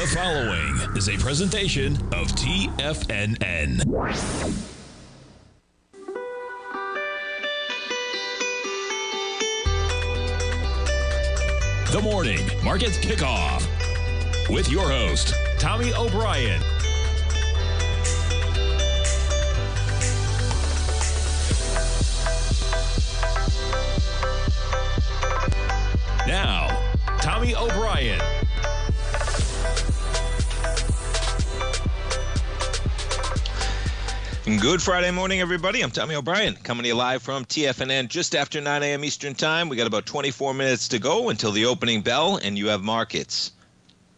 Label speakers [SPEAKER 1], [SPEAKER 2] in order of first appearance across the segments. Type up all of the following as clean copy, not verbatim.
[SPEAKER 1] The following is a presentation of TFNN. The Morning Market Kickoff with your host, Tommy O'Brien. Now, Tommy O'Brien.
[SPEAKER 2] Good Friday morning, everybody. I'm Tommy O'Brien, coming to you live from TFNN just after 9 a.m. Eastern Time. We got about 24 minutes to go until the opening bell, and you have markets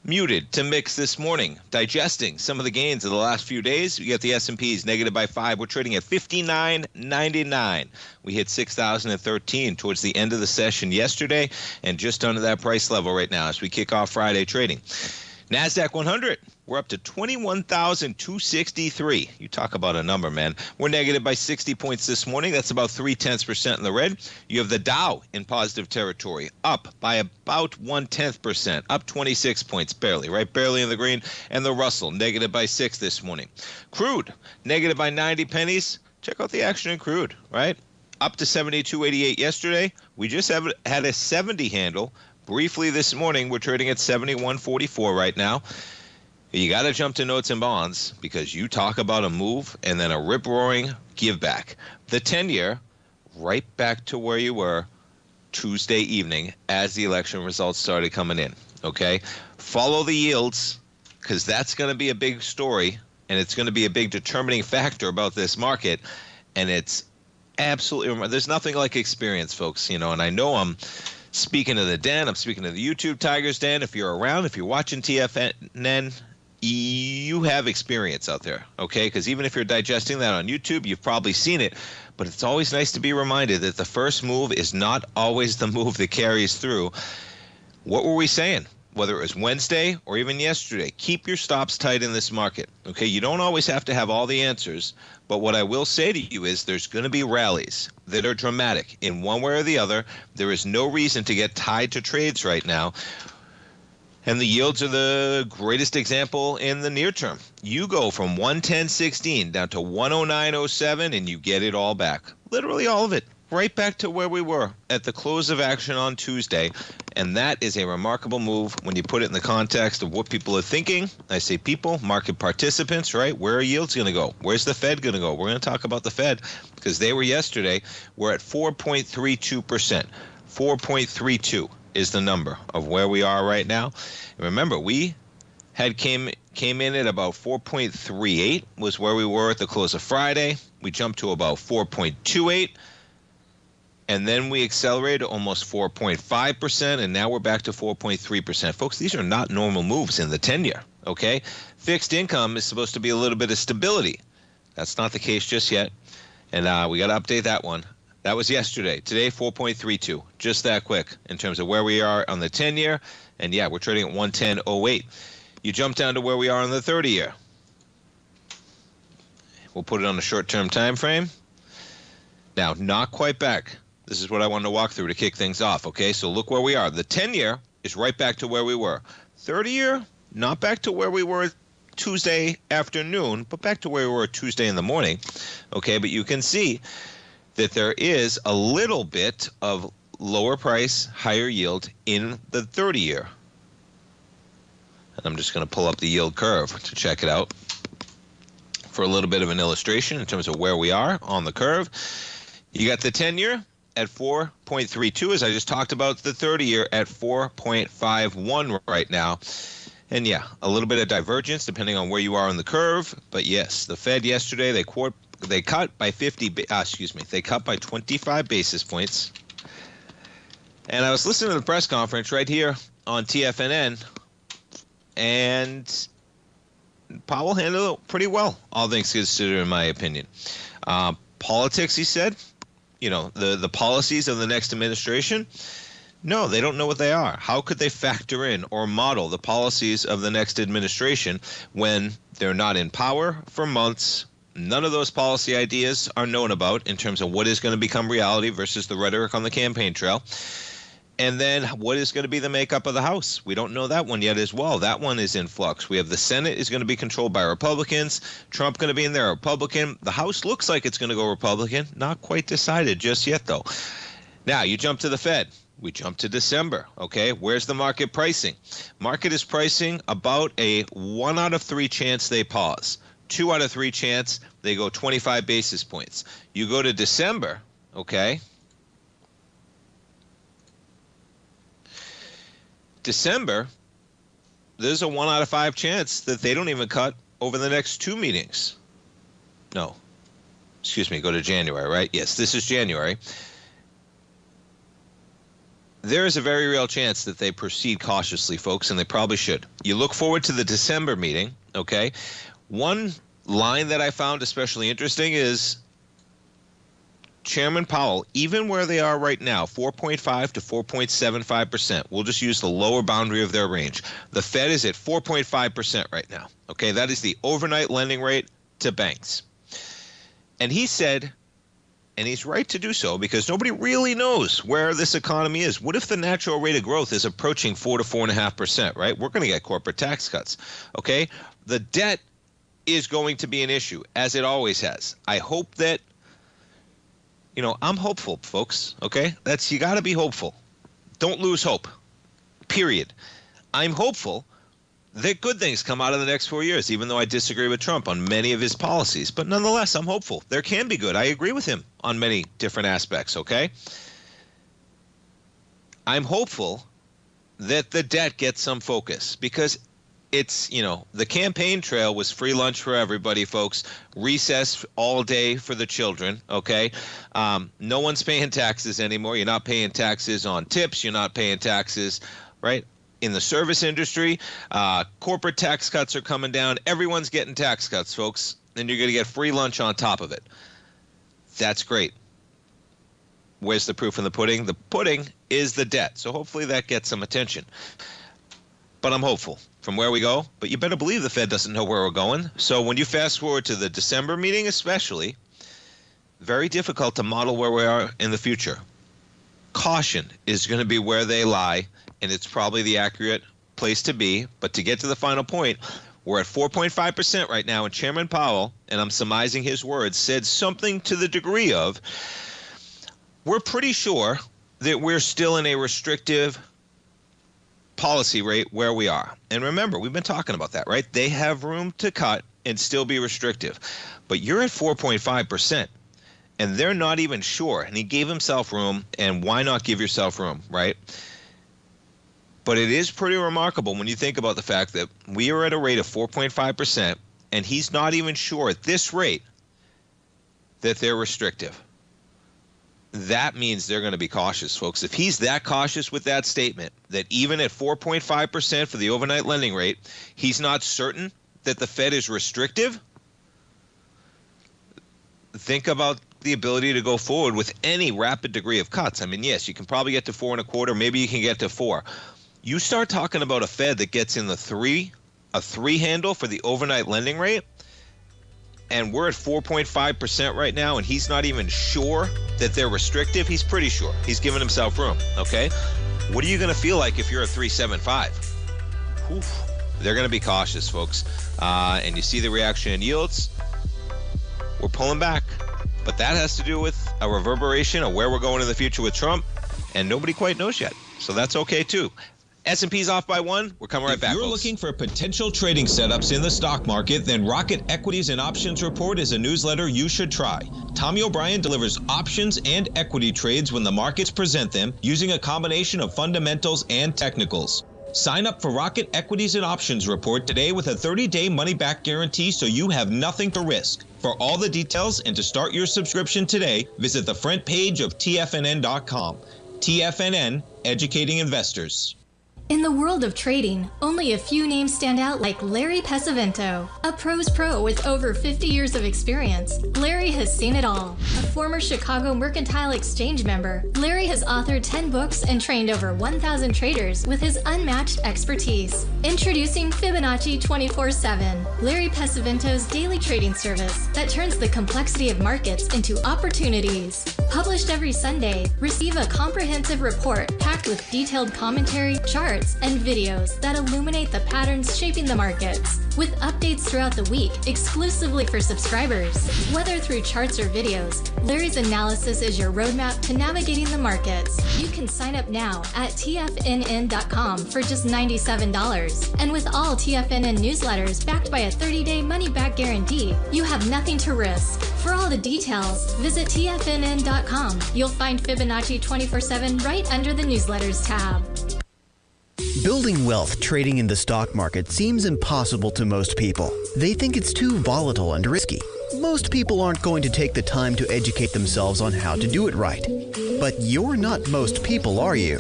[SPEAKER 2] muted to mix this morning, digesting some of the gains of the last few days. You get the S&Ps negative by 5. We're trading at 59.99. We hit 6,013 towards the end of the session yesterday, and just under that price level right now as we kick off Friday trading. NASDAQ 100, we're up to 21,263. You talk about a number, man. We're negative by 60 points this morning. That's about 0.3% in the red. You have the Dow in positive territory, up by about 0.1%, up 26 points, barely, right? Barely in the green. And the Russell, negative by 6 this morning. Crude, negative by 90 pennies. Check out the action in crude, right? Up to 72.88 yesterday. We just had a 70 handle. Briefly this morning, we're trading at 71.44 right now. You got to jump to notes and bonds because you talk about a move and then a rip-roaring give back. The 10-year, right back to where you were Tuesday evening as the election results started coming in, okay? Follow the yields because that's going to be a big story and it's going to be a big determining factor about this market. And it's absolutely, there's nothing like experience, folks, you know, and I know I'm speaking to the den. I'm speaking to the YouTube Tigers Den. If you're around, if you're watching TFNN, you have experience out there, okay? Because even if you're digesting that on YouTube, you've probably seen it. But it's always nice to be reminded that the first move is not always the move that carries through. What were we saying? Whether it was Wednesday or even yesterday, keep your stops tight in this market, okay? You don't always have to have all the answers. But what I will say to you is there's going to be rallies that are dramatic in one way or the other. There is no reason to get tied to trades right now. And the yields are the greatest example in the near term. You go from 110.16 down to 109.07 and you get it all back. Literally all of it. Right back to where we were at the close of action on Tuesday. And that is a remarkable move when you put it in the context of what people are thinking. I say people, market participants, right? Where are yields going to go? Where's the Fed going to go? We're going to talk about the Fed because they were yesterday. We're at 4.32%. 4.32 is the number of where we are right now. And remember, we had came in at about 4.38 was where we were at the close of Friday. We jumped to about 4.28. And then we accelerated almost 4.5%, and now we're back to 4.3%. Folks, these are not normal moves in the 10-year, okay? Fixed income is supposed to be a little bit of stability. That's not the case just yet, and we got to update that one. That was yesterday. Today, 4.32, just that quick in terms of where we are on the 10-year. And, yeah, we're trading at 110.08. You jump down to where we are on the 30-year. We'll put it on a short-term time frame. Now, not quite back. This is what I wanted to walk through to kick things off, okay? So look where we are. The 10-year is right back to where we were. 30-year, not back to where we were Tuesday afternoon, but back to where we were Tuesday in the morning, okay? But you can see that there is a little bit of lower price, higher yield in the 30-year. And I'm just going to pull up the yield curve to check it out for a little bit of an illustration in terms of where we are on the curve. You got the 10-year at 4.32, as I just talked about, the 30-year at 4.51 right now. And yeah, a little bit of divergence depending on where you are on the curve. But yes, the Fed yesterday, they cut by 25 basis points. And I was listening to the press conference right here on TFNN, and Powell handled it pretty well, all things considered, in my opinion. Politics, he said, you know, the policies of the next administration, no, they don't know what they are. How could they factor in or model the policies of the next administration when they're not in power for months? None of those policy ideas are known about in terms of what is going to become reality versus the rhetoric on the campaign trail. And then what is going to be the makeup of the House? We don't know that one yet as well. That one is in flux. We have the Senate is going to be controlled by Republicans. Trump going to be in there, Republican. The House looks like it's going to go Republican. Not quite decided just yet, though. Now, you jump to the Fed. We jump to December, okay? Where's the market pricing? Market is pricing about a 1 out of 3 chance they pause. 2 out of 3 chance they go 25 basis points. You go to December, okay? December, there's a 1 out of 5 chance that they don't even cut over the next 2 meetings. No. Excuse me, go to January, right? Yes, this is January. There is a very real chance that they proceed cautiously, folks, and they probably should. You look forward to the December meeting, okay? One line that I found especially interesting is Chairman Powell, even where they are right now, 4.5 to 4.75%. We'll just use the lower boundary of their range. The Fed is at 4.5% right now, okay? That is the overnight lending rate to banks. And he said, and he's right to do so because nobody really knows where this economy is. What if the natural rate of growth is approaching 4 to 4.5%, right? We're going to get corporate tax cuts, okay? The debt is going to be an issue, as it always has. I hope that, I'm hopeful, folks, okay? You got to be hopeful. Don't lose hope, period. I'm hopeful that good things come out of the next 4 years, even though I disagree with Trump on many of his policies. But nonetheless, I'm hopeful. There can be good. I agree with him on many different aspects, okay? I'm hopeful that the debt gets some focus because it's, the campaign trail was free lunch for everybody, folks. Recess all day for the children, okay? No one's paying taxes anymore. You're not paying taxes on tips. You're not paying taxes, right? In the service industry, corporate tax cuts are coming down. Everyone's getting tax cuts, folks, and you're going to get free lunch on top of it. That's great. Where's the proof in the pudding? The pudding is the debt. So hopefully that gets some attention. But I'm hopeful from where we go. But you better believe the Fed doesn't know where we're going. So when you fast forward to the December meeting especially, very difficult to model where we are in the future. Caution is going to be where they lie, and it's probably the accurate place to be. But to get to the final point, we're at 4.5% right now, and Chairman Powell, and I'm surmising his words, said something to the degree of, we're pretty sure that we're still in a restrictive policy rate where we are. And remember, we've been talking about that, right? They have room to cut and still be restrictive. But you're at 4.5%. And they're not even sure. And he gave himself room, and why not give yourself room, right? But it is pretty remarkable when you think about the fact that we are at a rate of 4.5%, and he's not even sure at this rate that they're restrictive. That means they're going to be cautious, folks. If he's that cautious with that statement, that even at 4.5% for the overnight lending rate, he's not certain that the Fed is restrictive, think about the ability to go forward with any rapid degree of cuts. I mean, yes, you can probably get to 4.25, maybe you can get to 4. You start talking about a Fed that gets in a 3 handle for the overnight lending rate, and we're at 4.5% right now, and he's not even sure that they're restrictive. He's pretty sure. He's giving himself room, okay? What are you going to feel like if you're at 3.75? Oof. They're going to be cautious, folks. And you see the reaction in yields. We're pulling back. But that has to do with a reverberation of where we're going in the future with Trump, and nobody quite knows yet. So that's okay, too. S&P's off by 1. We're coming right back.
[SPEAKER 1] If you're looking for potential trading setups in the stock market, then Rocket Equities and Options Report is a newsletter you should try. Tommy O'Brien delivers options and equity trades when the markets present them using a combination of fundamentals and technicals. Sign up for Rocket Equities and Options Report today with a 30-day money-back guarantee so you have nothing to risk. For all the details and to start your subscription today, visit the front page of TFNN.com. TFNN, educating investors.
[SPEAKER 3] In the world of trading, only a few names stand out like Larry Pesavento. A pro's pro with over 50 years of experience, Larry has seen it all. A former Chicago Mercantile Exchange member, Larry has authored 10 books and trained over 1,000 traders with his unmatched expertise. Introducing Fibonacci 24/7, Larry Pesavento's daily trading service that turns the complexity of markets into opportunities. Published every Sunday, receive a comprehensive report packed with detailed commentary, charts, and videos that illuminate the patterns shaping the markets, with updates throughout the week exclusively for subscribers. Whether through charts or videos, Larry's analysis is your roadmap to navigating the markets. You can sign up now at TFNN.com for just $97. And with all TFNN newsletters backed by a 30-day money-back guarantee, you have nothing to risk. For all the details, visit TFNN.com. You'll find Fibonacci 24/7 right under the newsletters tab.
[SPEAKER 4] Building wealth trading in the stock market seems impossible to most people. They think it's too volatile and risky. Most people aren't going to take the time to educate themselves on how to do it right. But you're not most people, are you?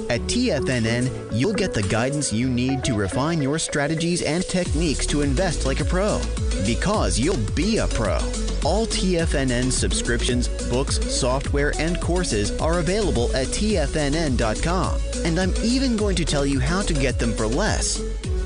[SPEAKER 4] At TFNN, you'll get the guidance you need to refine your strategies and techniques to invest like a pro. Because you'll be a pro. All TFNN subscriptions, books, software, and courses are available at TFNN.com. And I'm even going to tell you how to get them for less.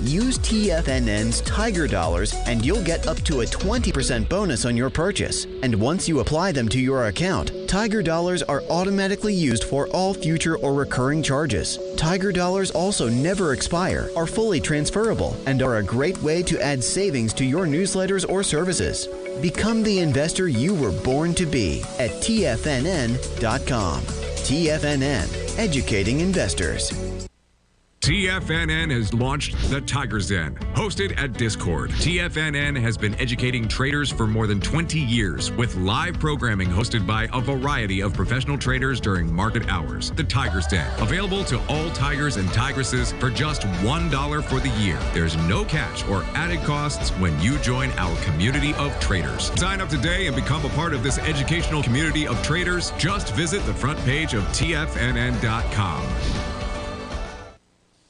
[SPEAKER 4] Use TFNN's Tiger Dollars and you'll get up to a 20% bonus on your purchase. And once you apply them to your account, Tiger Dollars are automatically used for all future or recurring charges. Tiger Dollars also never expire, are fully transferable, and are a great way to add savings to your newsletters or services. Become the investor you were born to be at TFNN.com. TFNN, educating investors.
[SPEAKER 5] TFNN has launched the Tiger's Den, hosted at Discord. TFNN has been educating traders for more than 20 years with live programming hosted by a variety of professional traders during market hours. The Tiger's Den, available to all tigers and tigresses for just $1 for the year. There's no catch or added costs when you join our community of traders. Sign up today and become a part of this educational community of traders. Just visit the front page of TFNN.com.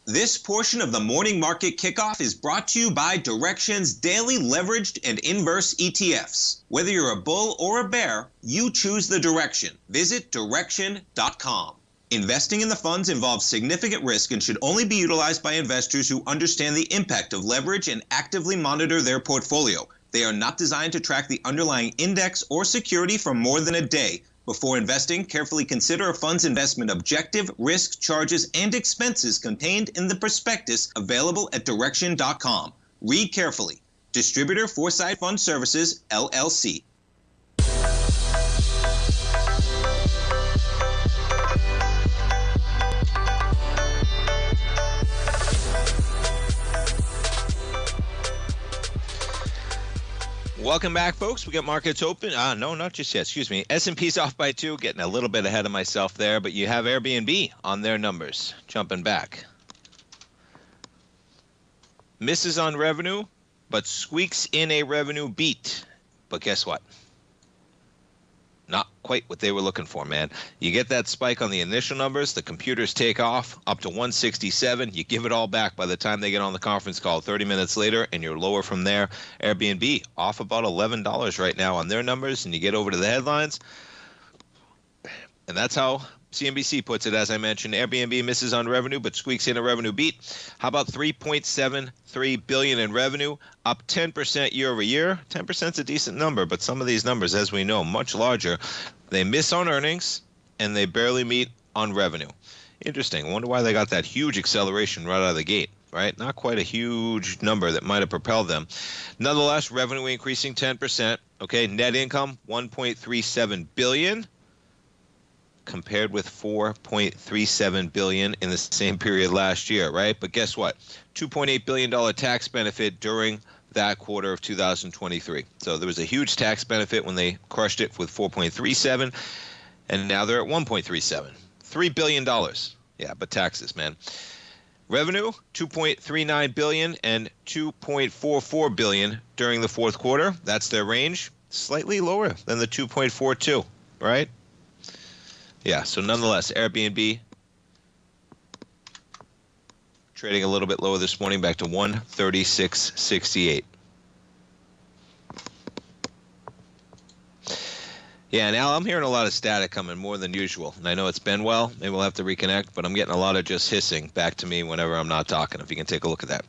[SPEAKER 1] This portion of the Morning Market Kickoff is brought to you by Direxion's daily leveraged and inverse ETFs. Whether you're a bull or a bear, you choose the direction. Visit Direxion.com. Investing in the funds involves significant risk and should only be utilized by investors who understand the impact of leverage and actively monitor their portfolio. They are not designed to track the underlying index or security for more than a day. Before investing, carefully consider a fund's investment objective, risk, charges, and expenses contained in the prospectus available at Direxion.com. Read carefully. Distributor Foresight Fund Services, LLC.
[SPEAKER 2] Welcome back, folks. We got markets open. No, not just yet. Excuse me. S&P's off by 2, getting a little bit ahead of myself there, but you have Airbnb on their numbers. Jumping back. Misses on revenue, but squeaks in a revenue beat. But guess what? Not quite what they were looking for, man. You get that spike on the initial numbers, the computers take off up to 167. You give it all back by the time they get on the conference call 30 minutes later, and you're lower from there. Airbnb off about $11 right now on their numbers, and you get over to the headlines. And that's how CNBC puts it, as I mentioned. Airbnb misses on revenue, but squeaks in a revenue beat. How about $3.73 billion in revenue, up 10% year over year? 10% is a decent number, but some of these numbers, as we know, much larger. They miss on earnings, and they barely meet on revenue. Interesting. I wonder why they got that huge acceleration right out of the gate, right? Not quite a huge number that might have propelled them. Nonetheless, revenue increasing 10%. Okay, net income, $1.37 billion. Compared with $4.37 billion in the same period last year, right? But guess what? $2.8 billion tax benefit during that quarter of 2023. So there was a huge tax benefit when they crushed it with 4.37, and now they're at 1.37. $3 billion. Yeah, but taxes, man. Revenue, $2.39 billion and $2.44 billion during the fourth quarter. That's their range. Slightly lower than the 2.42, right? Yeah, so nonetheless, Airbnb trading a little bit lower this morning, back to 136.68. Yeah, and Al, I'm hearing a lot of static coming, more than usual. And I know it's been well. Maybe we'll have to reconnect, but I'm getting a lot of just hissing back to me whenever I'm not talking, if you can take a look at that.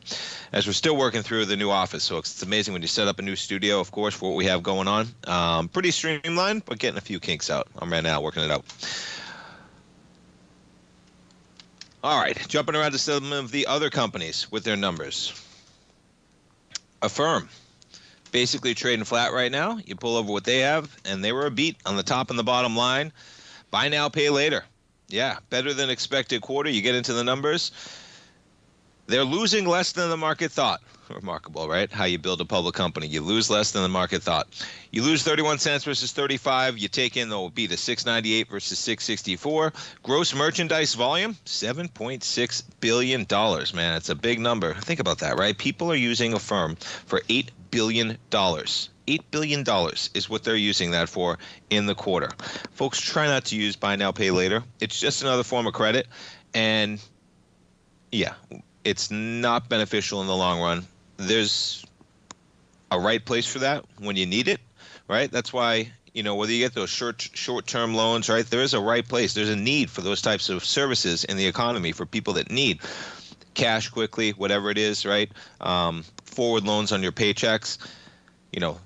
[SPEAKER 2] As we're still working through the new office, so it's amazing when you set up a new studio, of course, for what we have going on. Pretty streamlined, but getting a few kinks out. I'm right now working it out. All right, jumping around to some of the other companies with their numbers. Affirm. Basically trading flat right now. You pull over what they have, and they were a beat on the top and the bottom line. Buy now, pay later. Yeah, better than expected quarter. You get into the numbers. They're losing less than the market thought. Remarkable, right? How you build a public company. You lose less than the market thought. You lose 31 cents versus 35. You take in the beat of 698 versus 664. Gross merchandise volume, $7.6 billion, man. It's a big number. Think about that, right? People are using Affirm for $8 billion. $8 billion is what they're using that for in the quarter. Folks, try not to use buy now, pay later. It's just another form of credit. And yeah, it's not beneficial in the long run. There's a right place for that when you need it, right? That's why, whether you get those short-term loans, right, there is a right place. There's a need for those types of services in the economy for people that need cash quickly, whatever it is, right? Forward loans on your paychecks.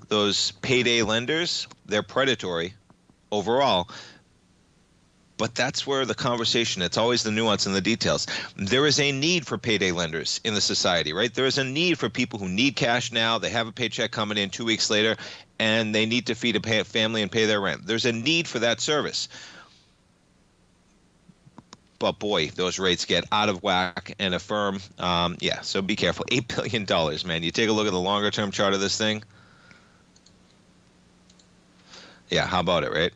[SPEAKER 2] Those payday lenders, they're predatory overall. But that's where the conversation, it's always the nuance and the details. There is a need for payday lenders in the society, right? There is a need for people who need cash now. They have a paycheck coming in 2 weeks later, and they need to feed a family and pay their rent. There's a need for that service. But boy, those rates get out of whack, and Affirm, so be careful. $8 billion, man. You take a look at the longer-term chart of this thing. Yeah, how about it, right?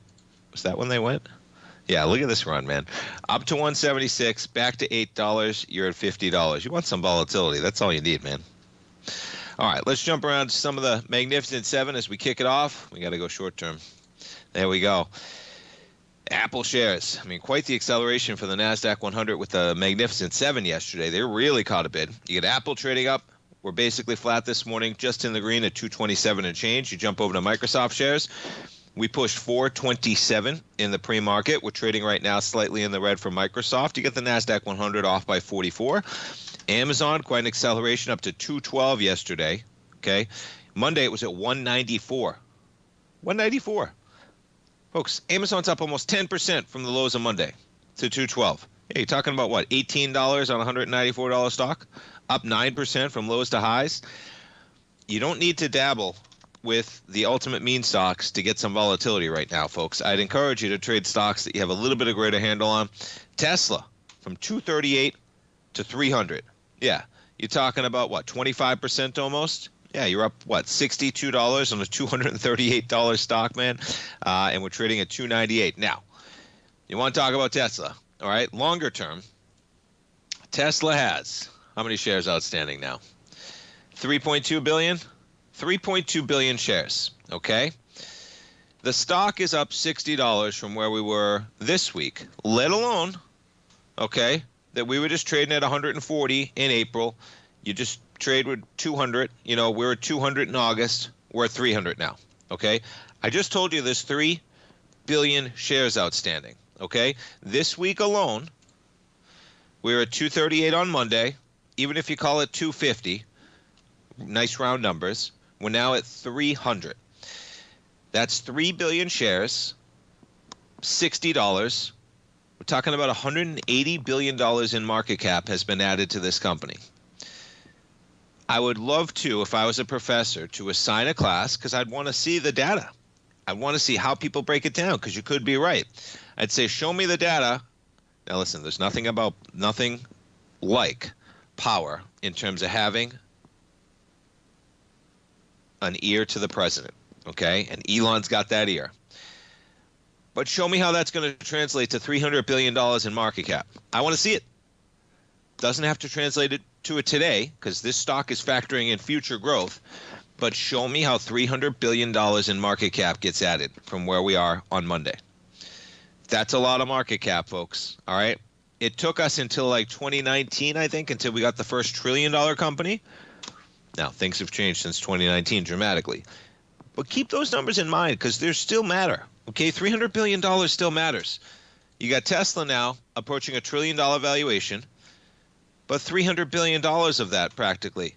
[SPEAKER 2] Was that when they went? Yeah, look at this run, man. Up to 176, back to $8. You're at $50. You want some volatility. That's all you need, man. All right, let's jump around to some of the Magnificent Seven as we kick it off. We got to go short term. There we go. Apple shares. I mean, quite the acceleration for the NASDAQ 100 with the Magnificent Seven yesterday. They really caught a bid. You get Apple trading up. We're basically flat this morning, just in the green at 227 and change. You jump over to Microsoft shares. We pushed 427 in the pre-market. We're trading right now slightly in the red for Microsoft. You get the NASDAQ 100 off by 44. Amazon, quite an acceleration up to 212 yesterday. Okay. Monday, it was at 194. 194. Folks, Amazon's up almost 10% from the lows of Monday to 212. Hey, you're talking about what, $18 on $194 stock? Up 9% from lows to highs. You don't need to dabble with the ultimate meme stocks to get some volatility right now, folks. I'd encourage you to trade stocks that you have a little bit of greater handle on. Tesla from 238 to 300. Yeah, you're talking about what, 25% almost? Yeah, you're up, what, $62 on a $238 stock, man? And we're trading at 298. Now, you want to talk about Tesla, all right? Longer term, Tesla has how many shares outstanding now? 3.2 billion? 3.2 billion shares, okay? The stock is up $60 from where we were this week, let alone, okay, that we were just trading at 140 in April. You just trade with 200. We're at 200 in August. We're at 300 now, okay? I just told you there's 3 billion shares outstanding, okay? This week alone, we're at 238 on Monday. Even if you call it 250, nice round numbers, we're now at 300. That's 3 billion shares, $60. We're talking about $180 billion in market cap has been added to this company. I would love to, if I was a professor, to assign a class because I'd want to see the data. I want to see how people break it down because you could be right. I'd say, show me the data. Now listen, there's nothing like power in terms of having an ear to the president, okay? And Elon's got that ear. But show me how that's going to translate to $300 billion in market cap. I want to see it. Doesn't have to translate it to it today because this stock is factoring in future growth. But show me how $300 billion in market cap gets added from where we are on Monday. That's a lot of market cap, folks, all right? it took us until like 2019, I think, until we got the first $1 trillion company. Now, things have changed since 2019 dramatically. But keep those numbers in mind because they still matter. Okay, $300 billion still matters. You got Tesla now approaching $1 trillion valuation, but $300 billion of that practically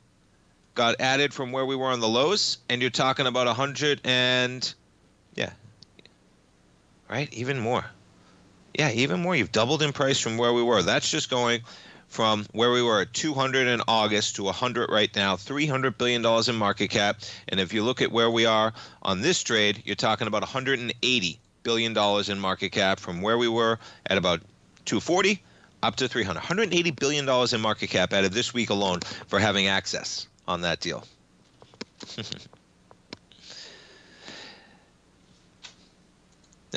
[SPEAKER 2] got added from where we were on the lows, and you're talking about 100 and, yeah, right, even more. Yeah, even more. You've doubled in price from where we were. That's just going from where we were at 200 in August to 100 right now, $300 billion in market cap. And if you look at where we are on this trade, you're talking about $180 billion in market cap from where we were at about 240 up to 300. $180 billion in market cap added this week alone for having access on that deal.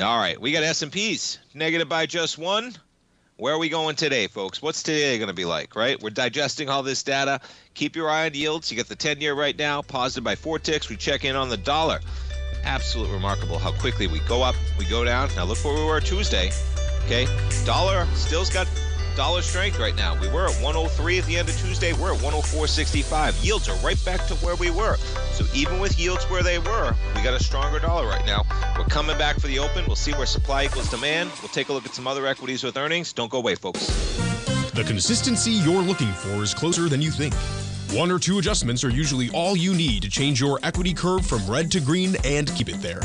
[SPEAKER 2] All right, we got S&Ps negative by just one. Where are we going today, folks? What's today going to be like, right? We're digesting all this data. Keep your eye on yields. You got the 10-year right now, positive by 4 ticks. We check in on the dollar. Absolutely remarkable how quickly we go up, we go down. Now look where we were Tuesday, okay? Dollar still's got dollar strength right now. We were at 103 at the end of Tuesday. We're at 104.65. Yields are right back to where we were. So even with yields where they were, we got a stronger dollar right now. We're coming back for the open. We'll see where supply equals demand. We'll take a look at some other equities with earnings. Don't go away, folks.
[SPEAKER 6] The consistency you're looking for is closer than you think. 1 or 2 adjustments are usually all you need to change your equity curve from red to green and keep it there.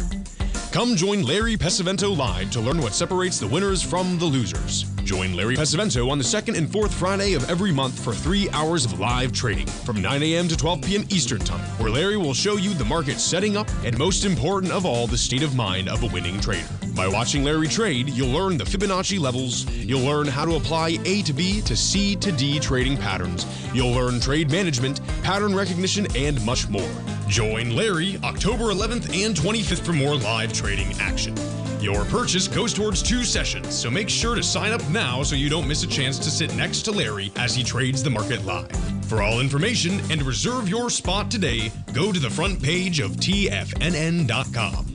[SPEAKER 6] Come join Larry Pesavento live to learn what separates the winners from the losers. Join Larry Pesavento on the 2nd and 4th Friday of every month for 3 hours of live trading from 9 a.m. to 12 p.m. Eastern Time, where Larry will show you the market setting up and, most important of all, the state of mind of a winning trader. By watching Larry trade, you'll learn the Fibonacci levels, you'll learn how to apply A to B to C to D trading patterns, you'll learn trade management, pattern recognition, and much more. Join Larry October 11th and 25th for more live trading action. Your purchase goes towards 2 sessions, so make sure to sign up now so you don't miss a chance to sit next to Larry as he trades the market live. For all information and reserve your spot today, go to the front page of TFNN.com.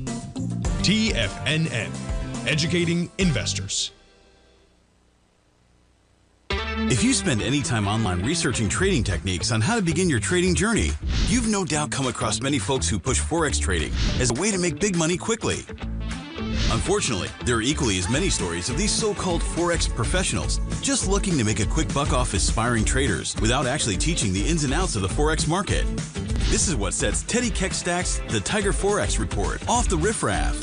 [SPEAKER 6] TFNN, educating investors.
[SPEAKER 7] If you spend any time online researching trading techniques on how to begin your trading journey, you've no doubt come across many folks who push Forex trading as a way to make big money quickly. Unfortunately, there are equally as many stories of these so-called Forex professionals just looking to make a quick buck off aspiring traders without actually teaching the ins and outs of the Forex market. This is what sets Teddy Keckstack's The Tiger Forex Report off the riffraff.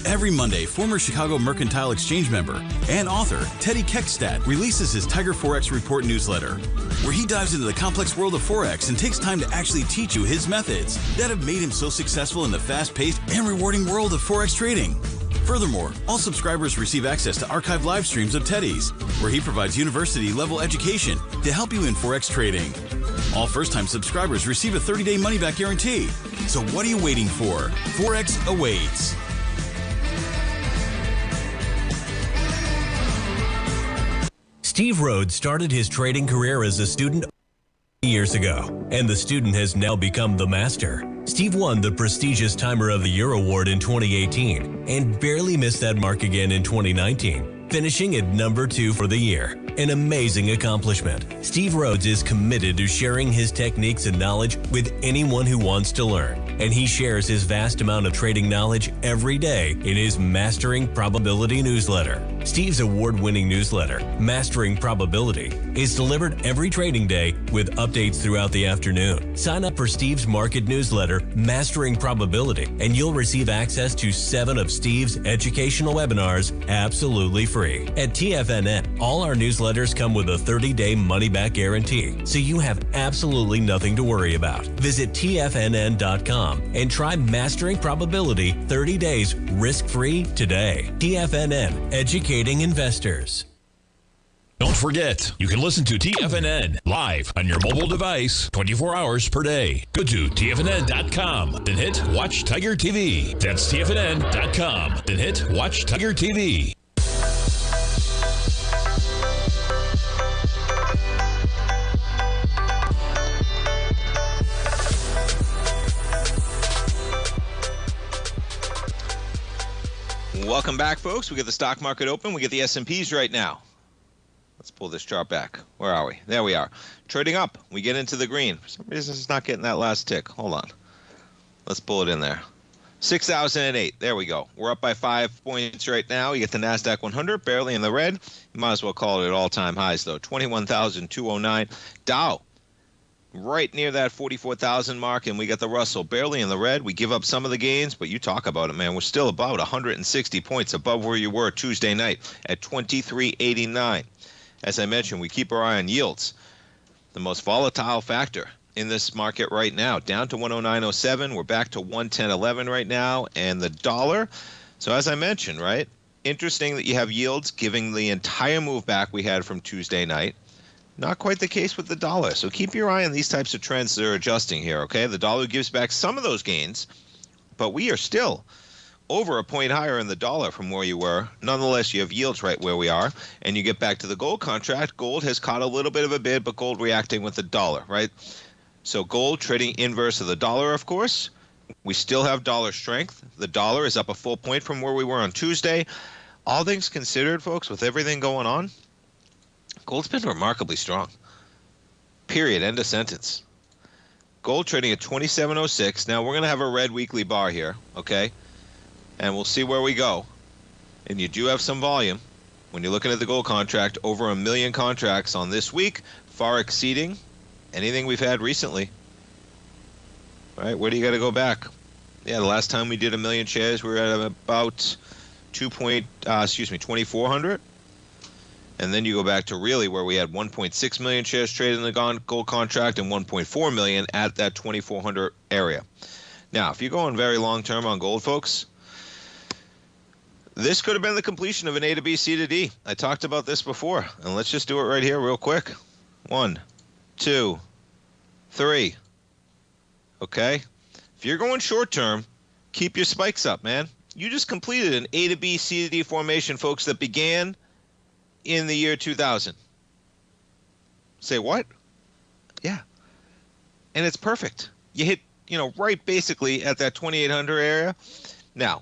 [SPEAKER 7] Every Monday, former Chicago Mercantile Exchange member and author Teddy Keckstack releases his Tiger Forex Report newsletter, where he dives into the complex world of Forex and takes time to actually teach you his methods that have made him so successful in the fast-paced and rewarding world of Forex trading. Furthermore, all subscribers receive access to archived live streams of Teddy's, where he provides university-level education to help you in Forex trading. All first-time subscribers receive a 30-day money-back guarantee. So what are you waiting for? Forex awaits.
[SPEAKER 8] Steve Rhodes started his trading career as a student years ago, and the student has now become the master. Steve won the prestigious Timer of the Year award in 2018 and barely missed that mark again in 2019, finishing at number 2 for the year. An amazing accomplishment. Steve Rhodes is committed to sharing his techniques and knowledge with anyone who wants to learn, and he shares his vast amount of trading knowledge every day in his Mastering Probability newsletter. Steve's award-winning newsletter, Mastering Probability, is delivered every trading day with updates throughout the afternoon. Sign up for Steve's market newsletter, Mastering Probability, and you'll receive access to 7 of Steve's educational webinars absolutely free. At TFNN, all our newsletters come with a 30-day money-back guarantee, so you have absolutely nothing to worry about. Visit TFNN.com and try Mastering Probability 30 days risk-free today. TFNN, educating investors.
[SPEAKER 9] Don't forget, you can listen to TFNN live on your mobile device 24 hours per day. Go to TFNN.com, then hit Watch Tiger TV. That's TFNN.com, then hit Watch Tiger TV.
[SPEAKER 2] Welcome back, folks. We get the stock market open. We get the S&Ps right now. Let's pull this chart back. Where are we? There we are. Trading up. We get into the green. For some reason, it's not getting that last tick. Hold on. Let's pull it in there. 6,008. There we go. We're up by 5 points right now. You get the NASDAQ 100, barely in the red. You might as well call it at all-time highs, though. 21,209. Dow, right near that 44,000 mark, and we got the Russell barely in the red. We give up some of the gains, but you talk about it, man. We're still about 160 points above where you were Tuesday night at 23.89. As I mentioned, we keep our eye on yields, the most volatile factor in this market right now, down to 109.07. We're back to 110.11 right now, and the dollar. So as I mentioned, right, interesting that you have yields giving the entire move back we had from Tuesday night. Not quite the case with the dollar. So keep your eye on these types of trends that are adjusting here, okay? The dollar gives back some of those gains, but we are still over a point higher in the dollar from where you were. Nonetheless, you have yields right where we are, and you get back to the gold contract. Gold has caught a little bit of a bid, but gold reacting with the dollar, right? So gold trading inverse of the dollar, of course. We still have dollar strength. The dollar is up a full point from where we were on Tuesday. All things considered, folks, with everything going on, gold's been remarkably strong. Period. End of sentence. Gold trading at 27.06. Now, we're going to have a red weekly bar here, okay? And we'll see where we go. And you do have some volume. When you're looking at the gold contract, over 1 million contracts on this week, far exceeding anything we've had recently. All right, where do you got to go back? Yeah, the last time we did 1 million shares, we were at about 2,400. And then you go back to really where we had 1.6 million shares traded in the gold contract and 1.4 million at that 2,400 area. Now, if you're going very long term on gold, folks, this could have been the completion of an A to B, C to D. I talked about this before, and let's just do it right here real quick. 1, 2, 3. Okay? If you're going short term, keep your spikes up, man. You just completed an A to B, C to D formation, folks, that began in the year 2000. Say what? Yeah. And it's perfect. You hit, right basically at that 2,800 area. Now,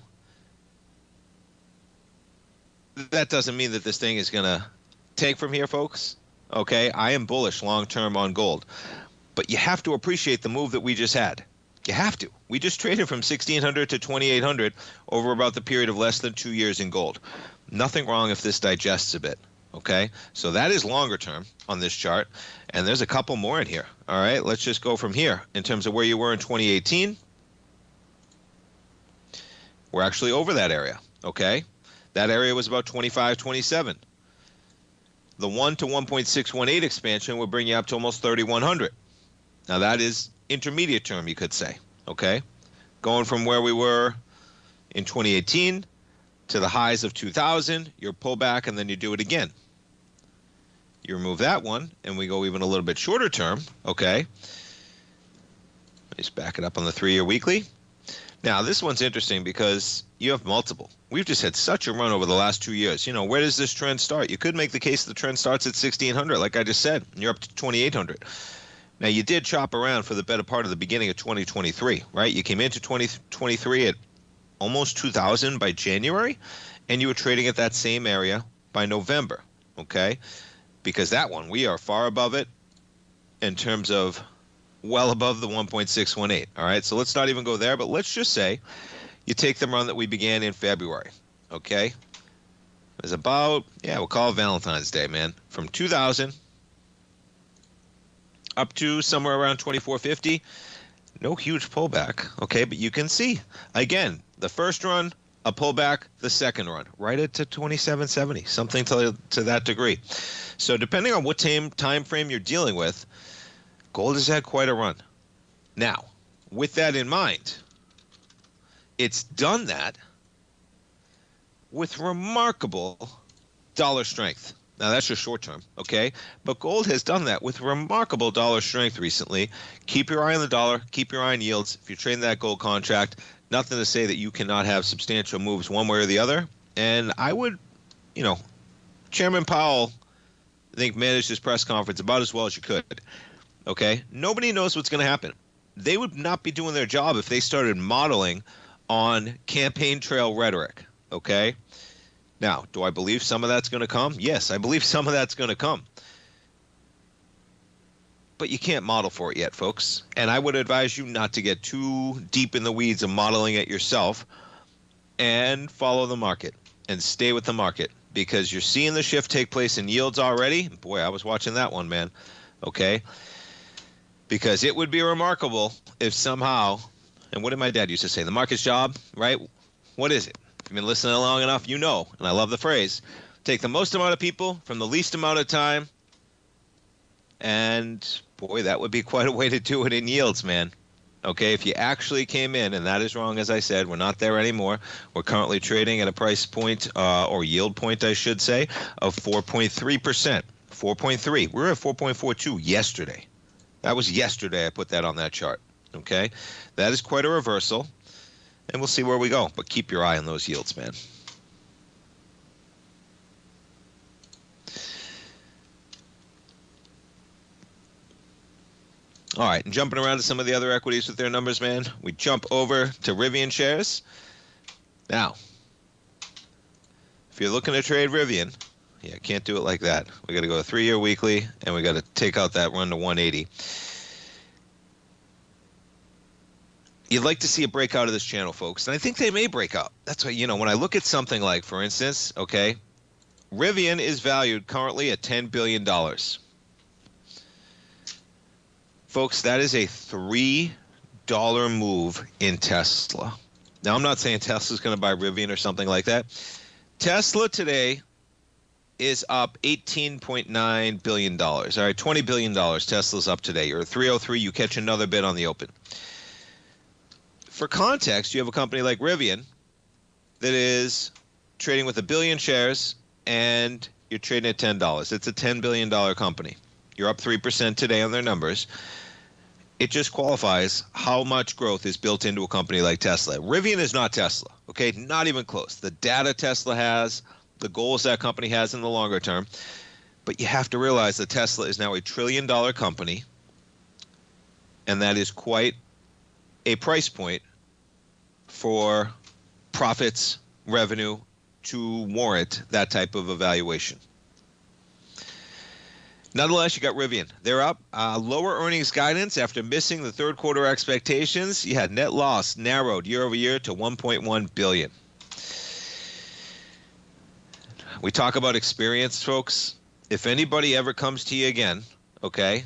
[SPEAKER 2] that doesn't mean that this thing is going to take from here, folks. Okay? I am bullish long-term on gold. But you have to appreciate the move that we just had. You have to. We just traded from 1,600 to 2,800 over about the period of less than 2 years in gold. Nothing wrong if this digests a bit. Okay, so that is longer term on this chart, and there's a couple more in here. All right, let's just go from here in terms of where you were in 2018. We're actually over that area. Okay, that area was about 25, 27. The 1 to 1.618 expansion would bring you up to almost 3,100. Now that is intermediate term, you could say. Okay, going from where we were in 2018 to the highs of 2000, you pull back and then you do it again. You remove that one, and we go even a little bit shorter term, okay? Let's back it up on the 3-year weekly. Now, this one's interesting because you have multiple. We've just had such a run over the last 2 years. Where does this trend start? You could make the case the trend starts at 1,600, like I just said, and you're up to 2,800. Now, you did chop around for the better part of the beginning of 2023, right? You came into 2023 at almost 2,000 by January, and you were trading at that same area by November, okay? Because that one, we are far above it in terms of well above the 1.618, all right? So let's not even go there, but let's just say you take the run that we began in February, okay? It was about, we'll call it Valentine's Day, man. From 2,000 up to somewhere around 2,450. No huge pullback, okay? But you can see, again, the first run, a pullback, the second run, right at to 2770, something to that degree. So depending on what time frame you're dealing with, gold has had quite a run. Now, with that in mind, it's done that with remarkable dollar strength. Now, that's just short term, okay? But gold has done that with remarkable dollar strength recently. Keep your eye on the dollar. Keep your eye on yields. If you're trading that gold contract, nothing to say that you cannot have substantial moves one way or the other. And I would, Chairman Powell, I think, managed his press conference about as well as you could, okay? Nobody knows what's going to happen. They would not be doing their job if they started modeling on campaign trail rhetoric, okay? Now, do I believe some of that's going to come? Yes, I believe some of that's going to come. But you can't model for it yet, folks. And I would advise you not to get too deep in the weeds of modeling it yourself, and follow the market and stay with the market, because you're seeing the shift take place in yields already. Boy, I was watching that one, man. Okay? Because it would be remarkable if somehow, and what did my dad used to say? The market's job, right? What is it? If you've been listening long enough, you know, and I love the phrase, take the most amount of people from the least amount of time. And boy, that would be quite a way to do it in yields, man. Okay, if you actually came in, and that is wrong, as I said, we're not there anymore. We're currently trading at a price point, or yield point, I should say, of 4.3%. 4.3. We were at 4.42 yesterday. That was yesterday I put that on that chart. Okay, that is quite a reversal, and we'll see where we go. But keep your eye on those yields, man. All right, and jumping around to some of the other equities with their numbers, man, we jump over to Rivian shares. Now, if you're looking to trade Rivian, yeah, can't do it like that. We got to go 3-year weekly, and we got to take out that run to 180. You'd like to see a breakout of this channel, folks, and I think they may break out. That's why, you know, when I look at something like, for instance, okay, Rivian is valued currently at $10 billion. Folks, that is a $3 move in Tesla. Now, I'm not saying Tesla's going to buy Rivian or something like that. Tesla today is up $18.9 billion. All right, $20 billion Tesla's up today. You're at 303, you catch another bid on the open. For context, you have a company like Rivian that is trading with 1 billion shares, and you're trading at $10. It's a $10 billion company. You're up 3% today on their numbers. It just qualifies how much growth is built into a company like Tesla. Rivian is not Tesla, okay? Not even close. The data Tesla has, the goals that company has in the longer term. But you have to realize that Tesla is now a $1 trillion company, and that is quite a price point for profits, revenue, to warrant that type of evaluation. Nonetheless, you got Rivian. They're up. Lower earnings guidance after missing the third quarter expectations. You had net loss narrowed year over year to $1.1 billion. We talk about experience, folks. If anybody ever comes to you again, okay?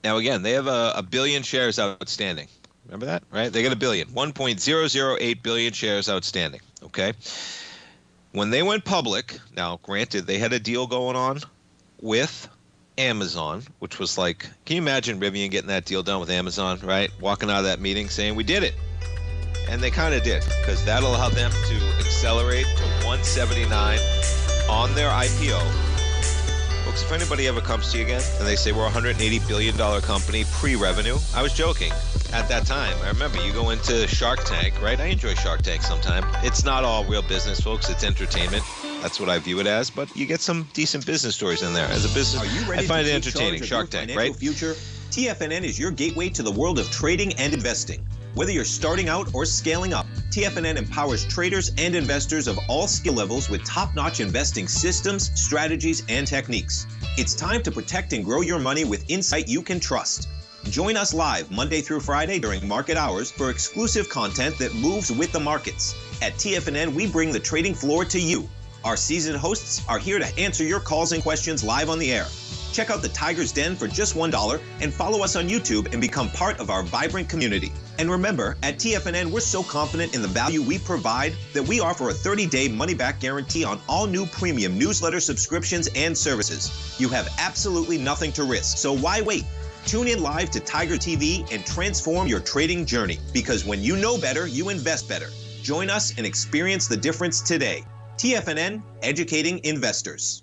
[SPEAKER 2] Now, again, they have a billion shares outstanding. Remember that, right? They got a billion. 1.008 billion shares outstanding, okay? When they went public, now, granted, they had a deal going on with Amazon, which was like, can you imagine Rivian getting that deal done with Amazon, right? Walking out of that meeting saying, we did it. And they kind of did, because that'll allow them to accelerate to 179 on their IPO. Folks, if anybody ever comes to you again and they say we're a $180 billion company pre-revenue, I was joking at that time. I remember you go into Shark Tank, right? I enjoy Shark Tank sometimes. It's not all real business, folks. It's entertainment. That's what I view it as, but you get some decent business stories in there. As a business, I find it entertaining. Shark Tank, right?
[SPEAKER 10] Future? TFNN is your gateway to the world of trading and investing. Whether you're starting out or scaling up, TFNN empowers traders and investors of all skill levels with top-notch investing systems, strategies, and techniques. It's time to protect and grow your money with insight you can trust. Join us live Monday through Friday during market hours for exclusive content that moves with the markets. At TFNN, we bring the trading floor to you. Our seasoned hosts are here to answer your calls and questions live on the air. Check out the Tiger's Den for just $1 and follow us on YouTube and become part of our vibrant community. And remember, at TFNN, we're so confident in the value we provide that we offer a 30-day money-back guarantee on all new premium newsletter subscriptions and services. You have absolutely nothing to risk, so why wait? Tune in live to Tiger TV and transform your trading journey, because when you know better, you invest better. Join us and experience the difference today. TFNN, educating investors.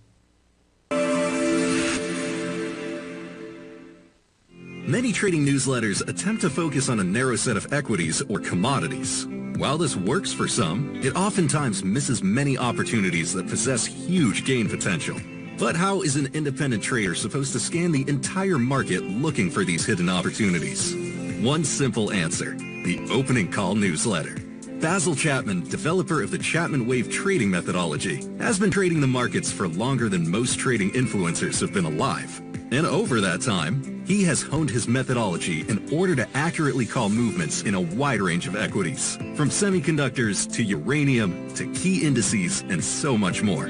[SPEAKER 11] Many trading newsletters attempt to focus on a narrow set of equities or commodities. While this works for some, it oftentimes misses many opportunities that possess huge gain potential. But how is an independent trader supposed to scan the entire market looking for these hidden opportunities? One simple answer: the Opening Call newsletter. Basil Chapman, developer of the Chapman Wave trading methodology, has been trading the markets for longer than most trading influencers have been alive. And over that time, he has honed his methodology in order to accurately call movements in a wide range of equities, from semiconductors to uranium to key indices and so much more.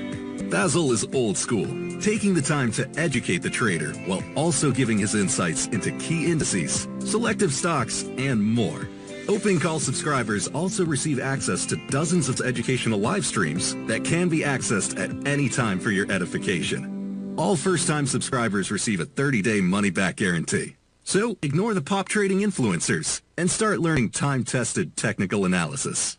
[SPEAKER 11] Basil is old school, taking the time to educate the trader while also giving his insights into key indices, selective stocks, and more. Open Call subscribers also receive access to dozens of educational live streams that can be accessed at any time for your edification. All first-time subscribers receive a 30-day money-back guarantee. So ignore the pop trading influencers and start learning time-tested technical analysis.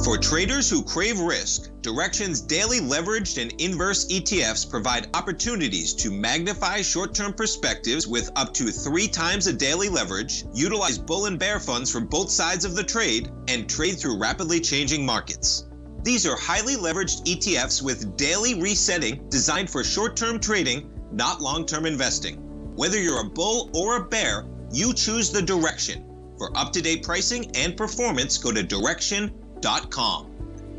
[SPEAKER 10] For traders who crave risk, Direxion's daily leveraged and inverse ETFs provide opportunities to magnify short-term perspectives with up to 3 times a daily leverage, utilize bull and bear funds from both sides of the trade, and trade through rapidly changing markets. These are highly leveraged ETFs with daily resetting designed for short-term trading, not long-term investing. Whether you're a bull or a bear, you choose the Direxion. For up-to-date pricing and performance, go to Direxion.com.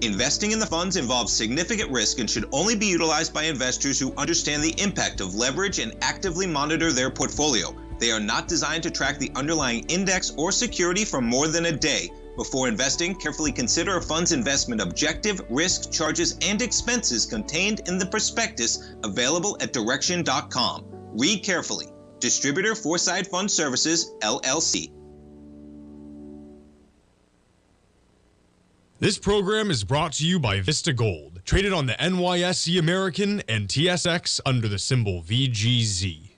[SPEAKER 10] Investing in the funds involves significant risk and should only be utilized by investors who understand the impact of leverage and actively monitor their portfolio. They are not designed to track the underlying index or security for more than a day. Before investing, carefully consider a fund's investment objective, risk, charges, and expenses contained in the prospectus available at Direxion.com. Read carefully. Distributor Foreside Fund Services, LLC.
[SPEAKER 6] This program is brought to you by Vista Gold, traded on the NYSE American and TSX under the symbol VGZ.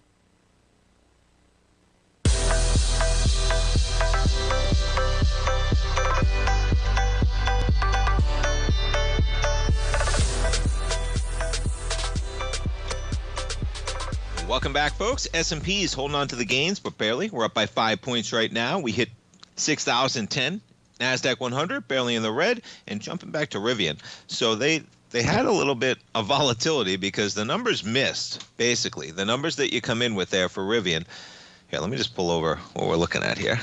[SPEAKER 2] Welcome back, folks. S&P is holding on to the gains, but barely. We're up by 5 points right now. We hit 6,010. NASDAQ 100 barely in the red, and jumping back to Rivian. So they had a little bit of volatility because the numbers missed, basically. The numbers that you come in with there for Rivian. Here, let me just pull over what we're looking at here,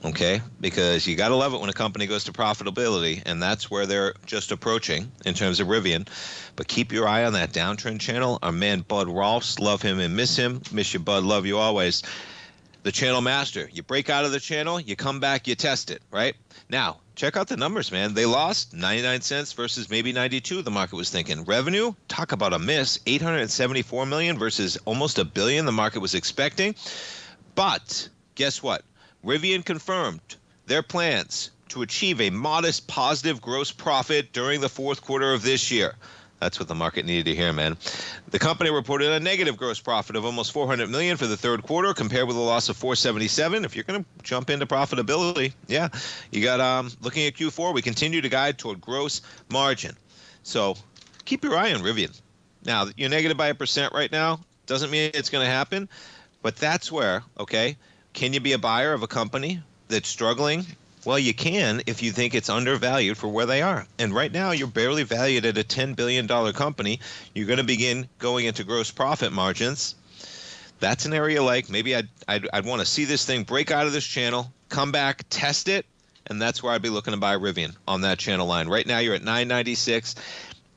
[SPEAKER 2] okay? Because you got to love it when a company goes to profitability, and that's where they're just approaching in terms of Rivian. But keep your eye on that downtrend channel. Our man Bud Rolfs, love him and miss him. Miss you, Bud, love you always. The channel master. You break out of the channel, you come back, you test it, right? Now, check out the numbers, man. They lost 99 cents versus maybe 92, the market was thinking. Revenue, talk about a miss, 874 million versus almost $1 billion the market was expecting. But guess what? Rivian confirmed their plans to achieve a modest positive gross profit during the fourth quarter of this year. That's what the market needed to hear, man. The company reported a negative gross profit of almost $400 million for the third quarter, compared with a loss of $477. If you're going to jump into profitability, yeah, you got looking at Q4, we continue to guide toward gross margin. So keep your eye on Rivian. Now, you're negative by 1% right now. Doesn't mean it's going to happen, but that's where, okay, can you be a buyer of a company that's struggling? Well, you can if you think it's undervalued for where they are. And right now, you're barely valued at a $10 billion company. You're going to begin going into gross profit margins. That's an area like maybe I'd want to see this thing break out of this channel, come back, test it, and that's where I'd be looking to buy Rivian on that channel line. Right now, you're at 996,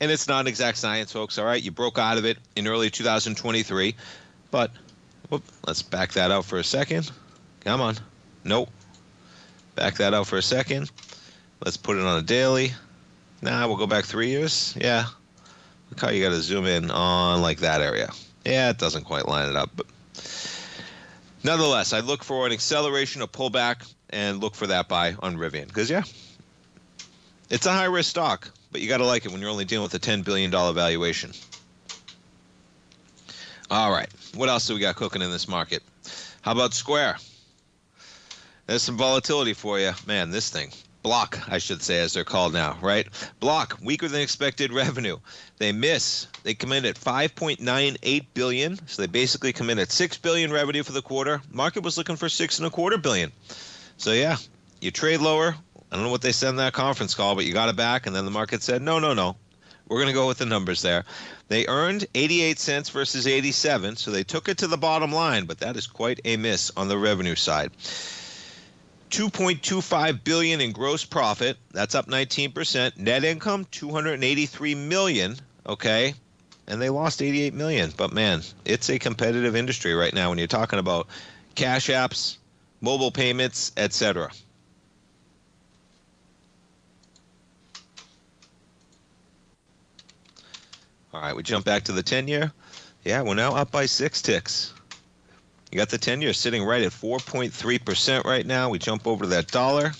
[SPEAKER 2] and it's not exact science, folks, all right? You broke out of it in early 2023, but let's back that out for a second. Come on. Nope. Back that out for a second. Let's put it on a daily. Nah, we'll go back 3 years. Yeah. Look how you got to zoom in on like that area. Yeah, it doesn't quite line it up. But nonetheless, I look for an acceleration, a pullback, and look for that buy on Rivian. Because, yeah, it's a high-risk stock, but you got to like it when you're only dealing with a $10 billion valuation. All right. What else do we got cooking in this market? How about Square? There's some volatility for you. Man, this thing. Block, I should say, as they're called now, right? Block, weaker than expected revenue. They miss. They come in at $5.98 billion. So they basically come in at $6 billion revenue for the quarter. Market was looking for $6.25 billion. So, yeah, you trade lower. I don't know what they said in that conference call, but you got it back. And then the market said, no. We're going to go with the numbers there. They earned 88 cents versus 87. So they took it to the bottom line. But that is quite a miss on the revenue side. $2.25 billion in gross profit. That's up 19%. Net income, $283 million. Okay. And they lost $88 million. But man, it's a competitive industry right now when you're talking about cash apps, mobile payments, etc. All right, we jump back to the 10-year. Yeah, we're now up by 6 ticks. You got the 10-year sitting right at 4.3% right now. We jump over to that dollar.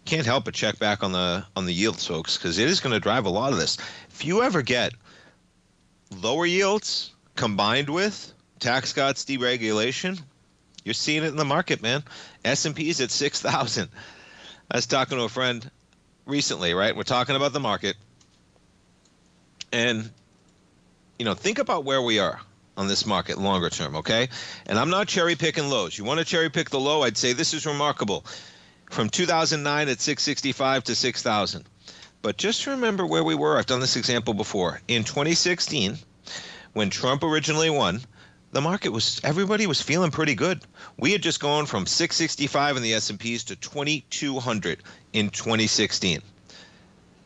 [SPEAKER 2] Can't help but check back on the yields, folks, because it is going to drive a lot of this. If you ever get lower yields combined with tax cuts, deregulation, you're seeing it in the market, man. S&P's at 6,000. I was talking to a friend recently, right? We're talking about the market. And, you know, think about where we are on this market longer term, okay? And I'm not cherry picking lows. You want to cherry pick the low, I'd say this is remarkable. From 2009 at 665 to 6,000. But just remember where we were. I've done this example before. In 2016, when Trump originally won, the market was, everybody was feeling pretty good. We had just gone from 665 in the S&Ps to 2,200 in 2016.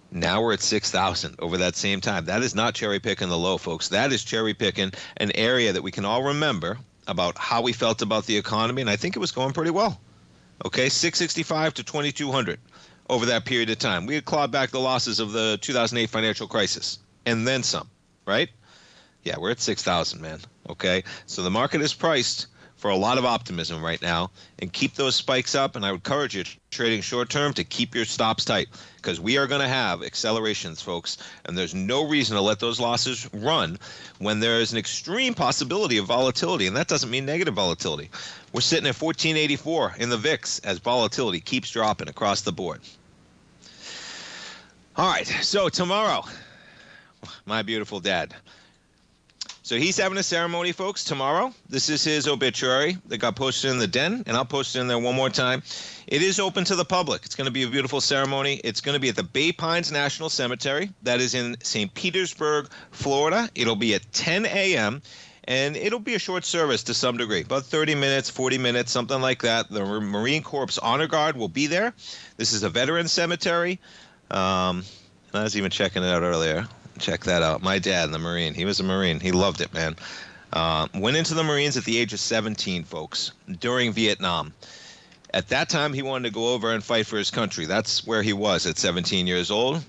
[SPEAKER 2] Now we're at 6,000 over that same time. That is not cherry picking the low, folks. That is cherry picking an area that we can all remember about how we felt about the economy, and I think it was going pretty well. Okay, 665 to 2,200 over that period of time. We had clawed back the losses of the 2008 financial crisis, and then some, right? Yeah, we're at 6,000, man. Okay, so the market is priced for a lot of optimism right now, and keep those spikes up. And I would encourage you trading short term to keep your stops tight, because we are going to have accelerations, folks, and there's no reason to let those losses run when there is an extreme possibility of volatility, and that doesn't mean negative volatility. We're sitting at 1484 in the VIX as volatility keeps dropping across the board. All right, so tomorrow, my beautiful dad. So he's having a ceremony, folks, tomorrow. This is his obituary that got posted in the Den, and I'll post it in there one more time. It is open to the public. It's going to be a beautiful ceremony. It's going to be at the Bay Pines National Cemetery. That is in St. Petersburg, Florida. It'll be at 10 a.m., and it'll be a short service to some degree, about 30 minutes, 40 minutes, something like that. The Marine Corps Honor Guard will be there. This is a veteran cemetery. I was even checking it out earlier. Check that out. My dad, the Marine. He was a Marine. He loved it, man. Went into the Marines at the age of 17, folks, during Vietnam. At that time, he wanted to go over and fight for his country. That's where he was at 17 years old.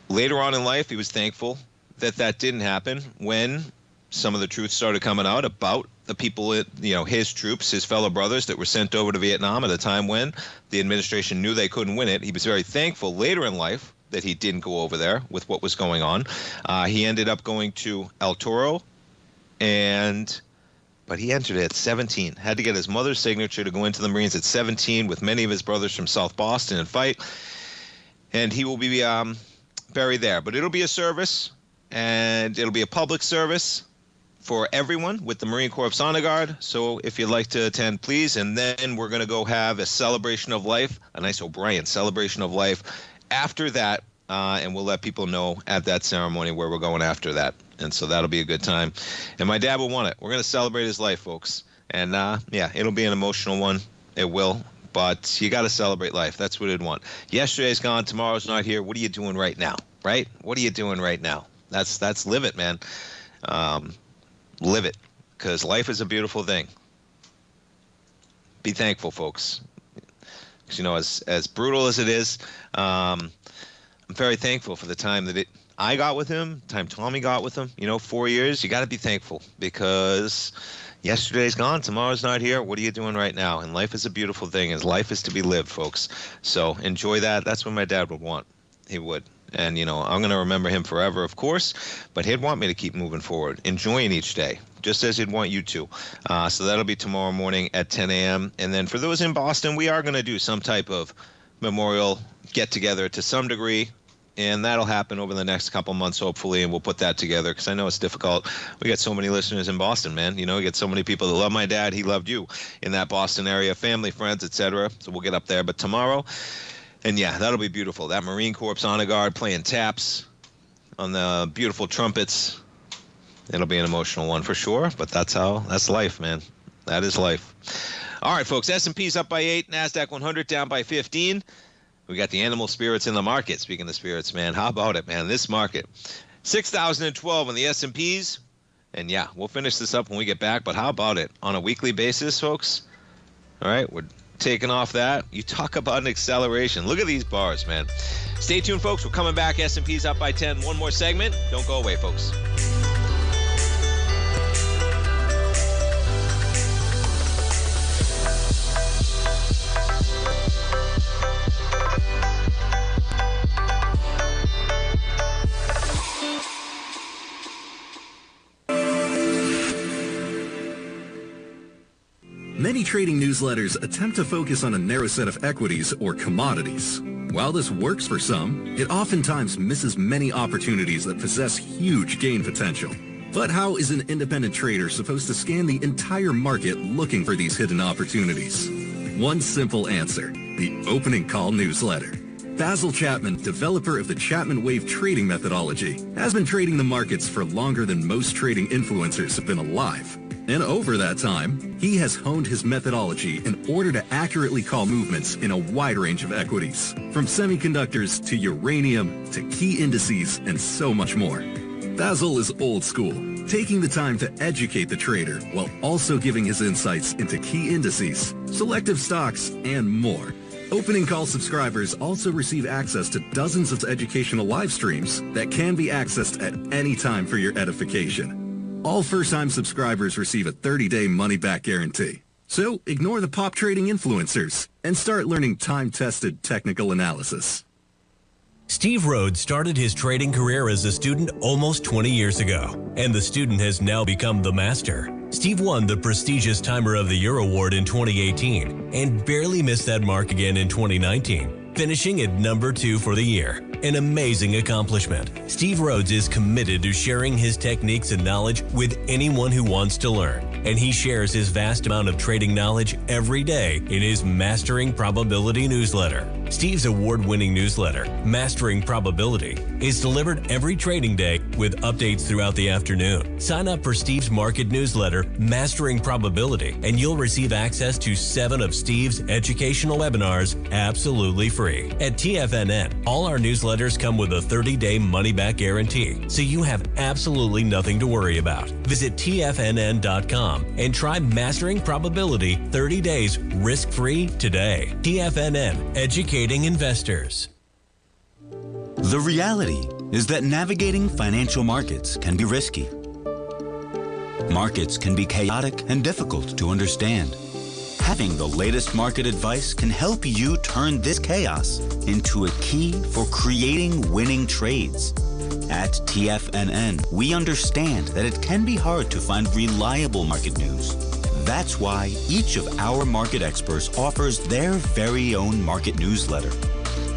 [SPEAKER 2] Later on in life, he was thankful that that didn't happen when some of the truth started coming out about the people, his troops, his fellow brothers that were sent over to Vietnam at a time when the administration knew they couldn't win it. He was very thankful later in life that he didn't go over there with what was going on. He ended up going to El Toro, but he entered it at 17. Had to get his mother's signature to go into the Marines at 17 with many of his brothers from South Boston and fight. And he will be buried there. But it'll be a service, and it'll be a public service for everyone with the Marine Corps Honor Guard. So if you'd like to attend, please. And then we're going to go have a celebration of life, a nice O'Brien celebration of life after that, and we'll let people know at that ceremony where we're going after that. And so that'll be a good time. And my dad will want it. We're going to celebrate his life, folks. And, it'll be an emotional one. It will. But you got to celebrate life. That's what it'd want. Yesterday's gone. Tomorrow's not here. What are you doing right now, right? What are you doing right now? That's live it, man. Live it, because life is a beautiful thing. Be thankful, folks. Because, as brutal as it is, I'm very thankful for the time that I got with him, time Tommy got with him. 4 years. You got to be thankful, because yesterday's gone, tomorrow's not here. What are you doing right now? And life is a beautiful thing, and life is to be lived, folks. So enjoy that. That's what my dad would want. He would. And, I'm going to remember him forever, of course, but he'd want me to keep moving forward, enjoying each day, just as he'd want you to. So that'll be tomorrow morning at 10 a.m. And then for those in Boston, we are going to do some type of memorial get-together to some degree, and that'll happen over the next couple months, hopefully, and we'll put that together, because I know it's difficult. We got so many listeners in Boston, man. We get so many people that love my dad. He loved you in that Boston area, family, friends, etc. So we'll get up there. But tomorrow... And yeah, that'll be beautiful. That Marine Corps Honor Guard playing taps on the beautiful trumpets. It'll be an emotional one for sure, but that's life, man. That is life. All right, folks, S&P's up by 8, NASDAQ 100 down by 15. We got the animal spirits in the market. Speaking of spirits, man, how about it, man? This market, 6,012 on the S&Ps. And, yeah, we'll finish this up when we get back. But how about it on a weekly basis, folks? All right, we're taking off that. You talk about an acceleration. Look at these bars, man. Stay tuned, folks. We're coming back. S&P's up by 10. One more segment. Don't go away, folks.
[SPEAKER 11] Many trading newsletters attempt to focus on a narrow set of equities or commodities. While this works for some, it oftentimes misses many opportunities that possess huge gain potential. But how is an independent trader supposed to scan the entire market looking for these hidden opportunities? One simple answer: the opening call newsletter. Basil Chapman, developer of the Chapman Wave trading methodology, has been trading the markets for longer than most trading influencers have been alive. And over that time, he has honed his methodology in order to accurately call movements in a wide range of equities, from semiconductors to uranium to key indices and so much more. Basil is old school, taking the time to educate the trader while also giving his insights into key indices, selective stocks, and more. Opening call subscribers also receive access to dozens of educational live streams that can be accessed at any time for your edification. All first-time subscribers receive a 30-day money-back guarantee. So ignore the pop trading influencers and start learning time-tested technical analysis.
[SPEAKER 8] Steve Rhodes started his trading career as a student almost 20 years ago, and the student has now become the master. Steve won the prestigious Timer of the Year award in 2018 and barely missed that mark again in 2019, finishing at number 2 for the year. An amazing accomplishment. Steve Rhodes is committed to sharing his techniques and knowledge with anyone who wants to learn, and he shares his vast amount of trading knowledge every day in his Mastering Probability newsletter. Steve's award-winning newsletter, Mastering Probability, is delivered every trading day with updates throughout the afternoon. Sign up for Steve's market newsletter, Mastering Probability, and you'll receive access to 7 of Steve's educational webinars absolutely free. At TFNN, all our newsletters come with a 30-day money-back guarantee, so you have absolutely nothing to worry about. Visit TFNN.com and try Mastering Probability 30 days risk-free today. TFNN, educating investors.
[SPEAKER 12] The reality is that navigating financial markets can be risky. Markets can be chaotic and difficult to understand. Having the latest market advice can help you turn this chaos into a key for creating winning trades. At TFNN, we understand that it can be hard to find reliable market news. That's why each of our market experts offers their very own market newsletter,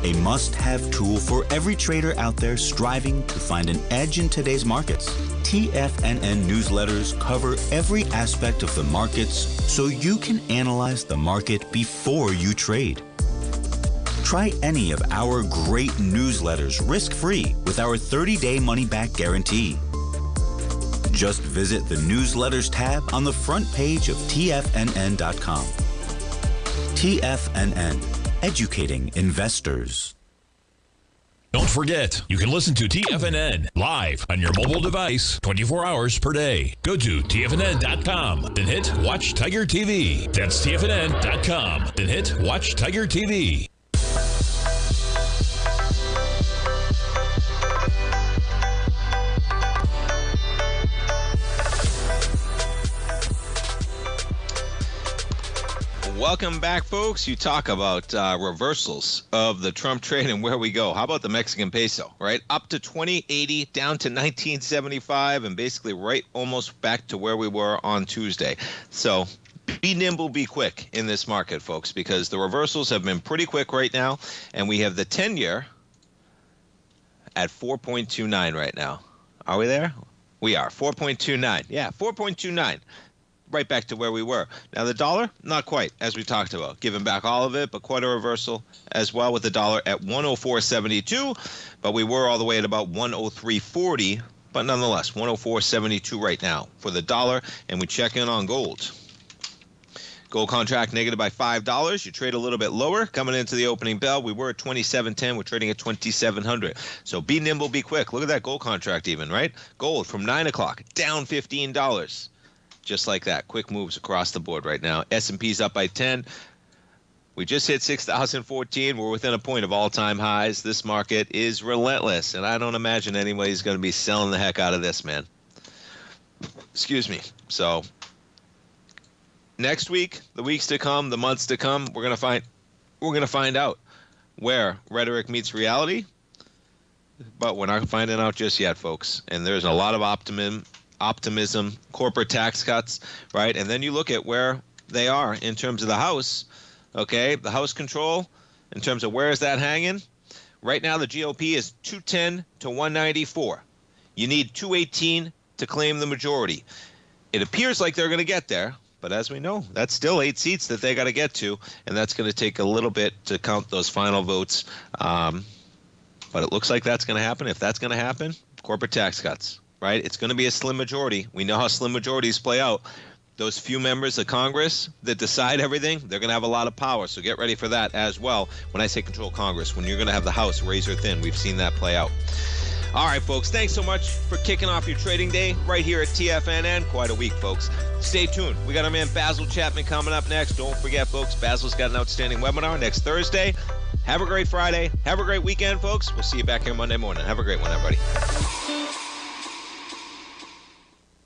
[SPEAKER 12] a must-have tool for every trader out there striving to find an edge in today's markets. TFNN newsletters cover every aspect of the markets so you can analyze the market before you trade. Try any of our great newsletters risk-free with our 30-day money-back guarantee. Just visit the Newsletters tab on the front page of TFNN.com. TFNN, educating investors.
[SPEAKER 9] Don't forget, you can listen to TFNN live on your mobile device 24 hours per day. Go to TFNN.com, then hit Watch Tiger TV. That's TFNN.com, then hit Watch Tiger TV.
[SPEAKER 2] Welcome back, folks. You talk about reversals of the Trump trade and where we go. How about the Mexican peso, right? Up to 2080, down to 1975, and basically right almost back to where we were on Tuesday. So be nimble, be quick in this market, folks, because the reversals have been pretty quick right now, and we have the 10-year at 4.29 right now. Are we there? We are. 4.29. Yeah, 4.29. Right back to where we were. Now the dollar, not quite, as we talked about, giving back all of it, but quite a reversal as well with the dollar at 104.72, but we were all the way at about 103.40, but nonetheless 104.72 right now for the dollar. And we check in on gold. Gold contract negative by $5. You trade a little bit lower. Coming into the opening bell, we were at 27.10. We're trading at 2700. So be nimble, be quick. Look at that gold contract even, right? Gold from 9 o'clock down $15. Just like that. Quick moves across the board right now. S&P's up by 10. We just hit 6,014. We're within a point of all-time highs. This market is relentless, and I don't imagine anybody's going to be selling the heck out of this, man. Excuse me. So next week, the weeks to come, the months to come, we're gonna find out where rhetoric meets reality. But we're not finding out just yet, folks. And there's a lot of optimism, corporate tax cuts, right? And then you look at where they are in terms of the House. Okay, the House control, in terms of where is that hanging? Right now, the GOP is 210 to 194. You need 218 to claim the majority. It appears like they're going to get there. But as we know, that's still 8 seats that they got to get to, and that's going to take a little bit to count those final votes. But it looks like that's going to happen. If that's going to happen, corporate tax cuts, right? It's going to be a slim majority. We know how slim majorities play out. Those few members of Congress that decide everything, they're going to have a lot of power. So get ready for that as well. When I say control Congress, when you're going to have the House razor thin, we've seen that play out. All right, folks, thanks so much for kicking off your trading day right here at TFNN. Quite a week, folks. Stay tuned. We got our man Basil Chapman coming up next. Don't forget, folks, Basil's got an outstanding webinar next Thursday. Have a great Friday. Have a great weekend, folks. We'll see you back here Monday morning. Have a great one, everybody.